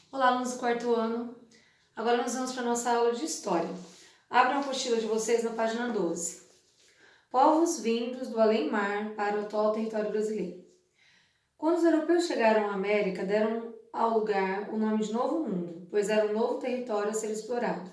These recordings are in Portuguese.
Olá, alunos do quarto ano. Agora nós vamos para a nossa aula de História. Abram a apostila de vocês na página 12. Povos vindos do além-mar para o atual território brasileiro. Quando os europeus chegaram à América, deram ao lugar o nome de Novo Mundo, pois era um novo território a ser explorado.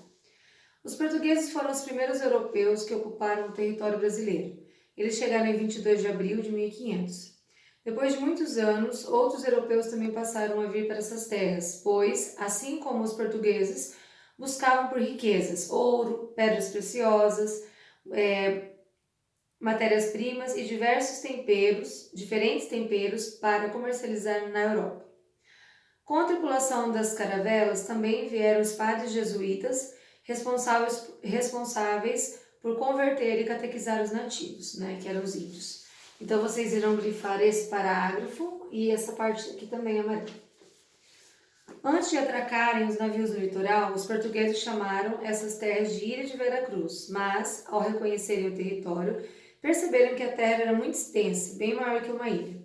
Os portugueses foram os primeiros europeus que ocuparam o território brasileiro. Eles chegaram em 22 de abril de 1500. Depois de muitos anos, outros europeus também passaram a vir para essas terras, pois, assim como os portugueses, buscavam por riquezas, ouro, pedras preciosas, matérias-primas e diferentes temperos para comercializar na Europa. Com a tripulação das caravelas também vieram os padres jesuítas, responsáveis por converter e catequizar os nativos, que eram os índios. Então, vocês irão grifar esse parágrafo e essa parte aqui também amarela. Antes de atracarem os navios do litoral, os portugueses chamaram essas terras de Ilha de Veracruz, mas, ao reconhecerem o território, perceberam que a terra era muito extensa, bem maior que uma ilha.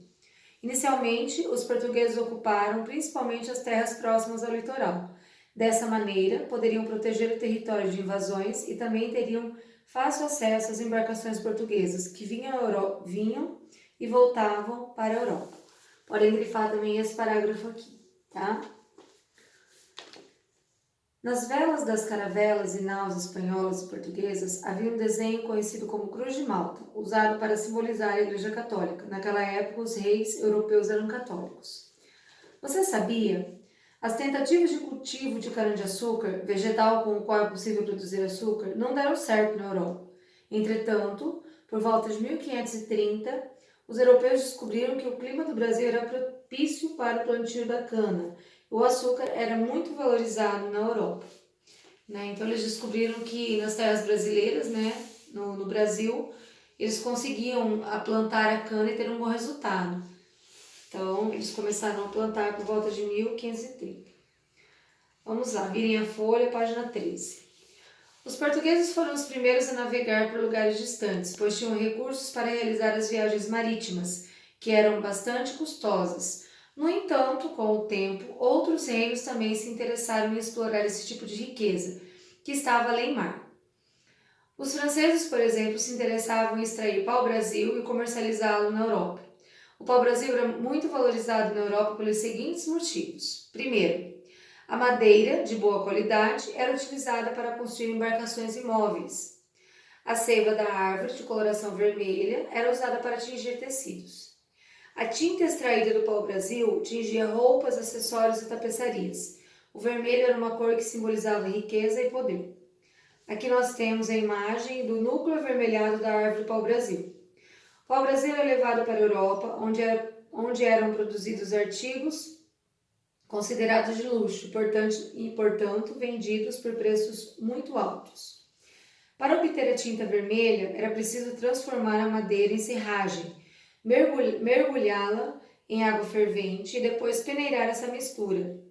Inicialmente, os portugueses ocuparam principalmente as terras próximas ao litoral. Dessa maneira, poderiam proteger o território de invasões e também teriam fácil acesso às embarcações portuguesas que vinham e voltavam para a Europa. Podem grifar também esse parágrafo aqui, tá? Nas velas das caravelas e naus espanholas e portuguesas havia um desenho conhecido como Cruz de Malta, usado para simbolizar a Igreja Católica. Naquela época, os reis europeus eram católicos. Você sabia? As tentativas de cultivo de cana-de-açúcar, vegetal com o qual é possível produzir açúcar, não deram certo na Europa. Entretanto, por volta de 1530, os europeus descobriram que o clima do Brasil era propício para o plantio da cana. O açúcar era muito valorizado na Europa. Então, eles descobriram que nas terras brasileiras, no Brasil, eles conseguiam plantar a cana e ter um bom resultado. Então, eles começaram a plantar por volta de 1530. Vamos lá, virem a folha, página 13. Os portugueses foram os primeiros a navegar por lugares distantes, pois tinham recursos para realizar as viagens marítimas, que eram bastante custosas. No entanto, com o tempo, outros reinos também se interessaram em explorar esse tipo de riqueza, que estava além-mar. Os franceses, por exemplo, se interessavam em extrair pau-brasil e comercializá-lo na Europa. O pau-brasil era muito valorizado na Europa pelos seguintes motivos. Primeiro, a madeira, de boa qualidade, era utilizada para construir embarcações e móveis. A seiva da árvore, de coloração vermelha, era usada para tingir tecidos. A tinta extraída do pau-brasil tingia roupas, acessórios e tapeçarias. O vermelho era uma cor que simbolizava riqueza e poder. Aqui nós temos a imagem do núcleo avermelhado da árvore pau-brasil. O pau-brasil é levado para a Europa, onde eram produzidos artigos considerados de luxo e, portanto, vendidos por preços muito altos. Para obter a tinta vermelha, era preciso transformar a madeira em serragem, mergulhá-la em água fervente e depois peneirar essa mistura.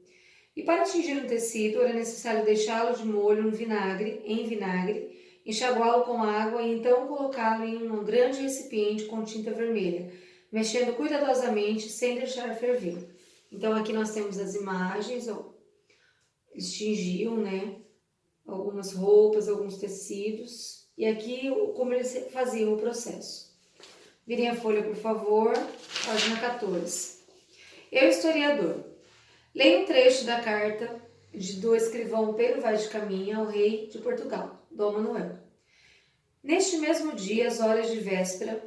E para tingir um tecido, era necessário deixá-lo de molho em vinagre, enxaguá-lo com água e então colocá-lo em um grande recipiente com tinta vermelha, mexendo cuidadosamente sem deixar ferver. Então, aqui nós temos as imagens, eles tingiam, algumas roupas, alguns tecidos, e aqui como eles faziam o processo. Virem a folha, por favor, página 14. Eu, historiador, leio um trecho da carta do escrivão Pero Vaz de Caminha ao rei de Portugal, Dom Manuel. Neste mesmo dia, às horas de véspera,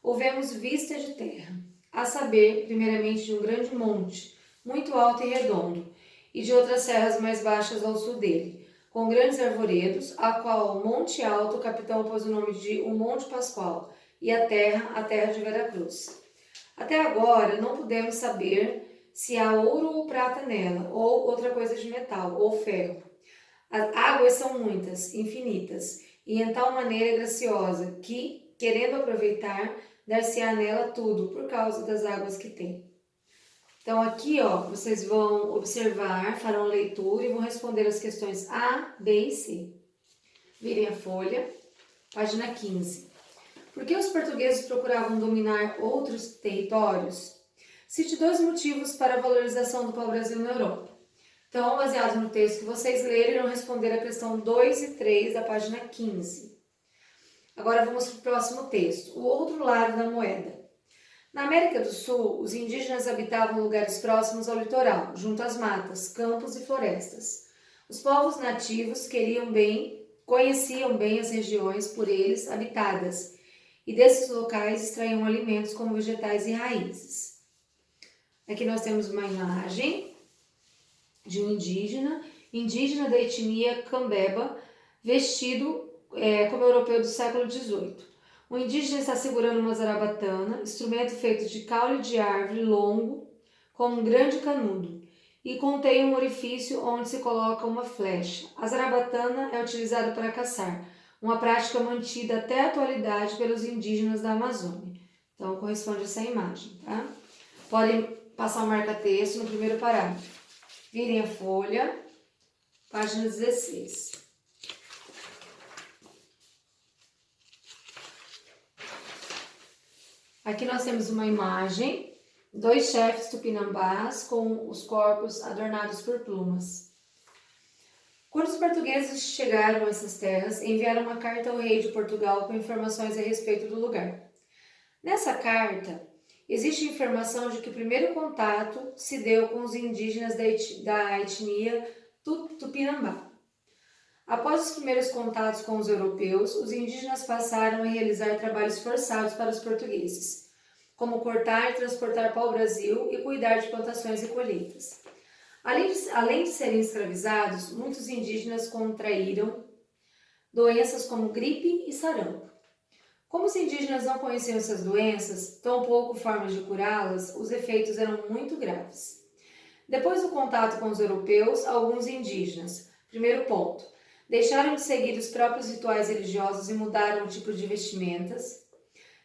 houvemos vista de terra, a saber, primeiramente de um grande monte, muito alto e redondo, e de outras serras mais baixas ao sul dele, com grandes arvoredos, a qual Monte Alto o capitão pôs o nome de o Monte Pascoal, e a terra de Veracruz. Até agora não pudemos saber se há ouro ou prata nela, ou outra coisa de metal, ou ferro. As águas são muitas, infinitas, e em tal maneira graciosa que, querendo aproveitar, dar-se-á nela tudo, por causa das águas que tem. Então, aqui, vocês vão observar, farão leitura e vão responder as questões A, B e C. Virem a folha, página 15. Por que os portugueses procuravam dominar outros territórios? Cite 2 motivos para a valorização do pau-brasil na Europa. Então, baseado no texto que vocês leram, irão responder a questão 2 e 3 da página 15. Agora vamos para o próximo texto, o outro lado da moeda. Na América do Sul, os indígenas habitavam lugares próximos ao litoral, junto às matas, campos e florestas. Os povos nativos conheciam bem as regiões por eles habitadas, e desses locais extraíam alimentos como vegetais e raízes. Aqui nós temos uma imagem de um indígena da etnia Cambeba, vestido como europeu do século XVIII. O indígena está segurando uma zarabatana, instrumento feito de caule de árvore longo, com um grande canudo, e contém um orifício onde se coloca uma flecha. A zarabatana é utilizada para caçar, uma prática mantida até a atualidade pelos indígenas da Amazônia. Então, corresponde a essa imagem, tá? Podem passar o marca-texto no primeiro parágrafo. Virem a folha, página 16. Aqui nós temos uma imagem, 2 chefes tupinambás com os corpos adornados por plumas. Quando os portugueses chegaram a essas terras, enviaram uma carta ao rei de Portugal com informações a respeito do lugar. Nessa carta, existe informação de que o primeiro contato se deu com os indígenas da etnia Tupinambá. Após os primeiros contatos com os europeus, os indígenas passaram a realizar trabalhos forçados para os portugueses, como cortar e transportar para o Brasil e cuidar de plantações e colheitas. Além de serem escravizados, muitos indígenas contraíram doenças como gripe e sarampo. Como os indígenas não conheciam essas doenças, tampouco formas de curá-las, os efeitos eram muito graves. Depois do contato com os europeus, alguns indígenas, primeiro ponto, deixaram de seguir os próprios rituais religiosos e mudaram o tipo de vestimentas,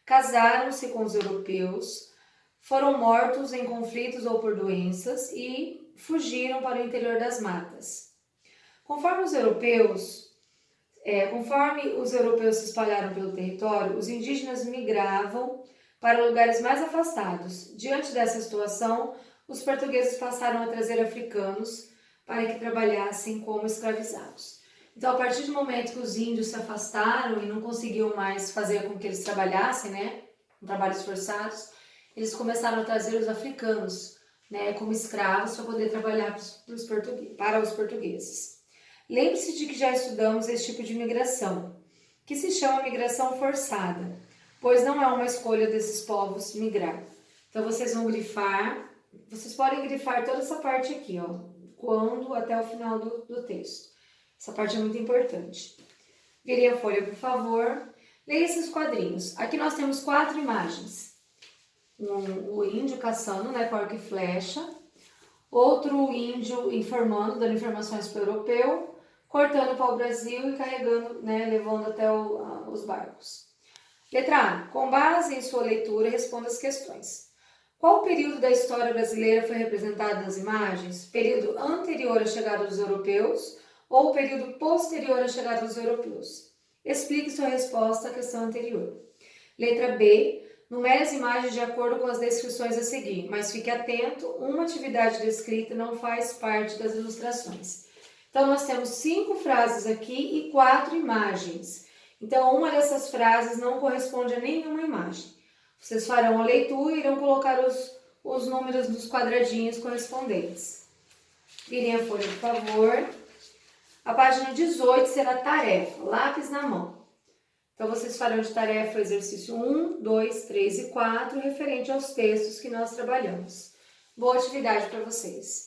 casaram-se com os europeus, foram mortos em conflitos ou por doenças e fugiram para o interior das matas. Conforme os europeus se espalharam pelo território, os indígenas migravam para lugares mais afastados. Diante dessa situação, os portugueses passaram a trazer africanos para que trabalhassem como escravizados. Então, a partir do momento que os índios se afastaram e não conseguiam mais fazer com que eles trabalhassem, com trabalhos forçados, eles começaram a trazer os africanos, como escravos para poder trabalhar para os portugueses. Lembre-se de que já estudamos esse tipo de migração, que se chama migração forçada, pois não é uma escolha desses povos migrar. Então, vocês vão grifar, vocês podem grifar toda essa parte aqui, quando até o final do texto. Essa parte é muito importante. Virem a folha, por favor. Leia esses quadrinhos. Aqui nós temos 4 imagens. O índio caçando, com arco e flecha. Outro índio dando informações para o europeu. Cortando para o Brasil e carregando, levando até os barcos. Letra A. Com base em sua leitura, responda as questões. Qual período da história brasileira foi representado nas imagens? Período anterior à chegada dos europeus ou período posterior à chegada dos europeus? Explique sua resposta à questão anterior. Letra B. Numere as imagens de acordo com as descrições a seguir, mas fique atento, uma atividade descrita não faz parte das ilustrações. Então, nós temos 5 frases aqui e 4 imagens. Então, uma dessas frases não corresponde a nenhuma imagem. Vocês farão a leitura e irão colocar os números dos quadradinhos correspondentes. Virem a folha, por favor. A página 18 será tarefa, lápis na mão. Então, vocês farão de tarefa o exercício 1, 2, 3 e 4, referente aos textos que nós trabalhamos. Boa atividade para vocês!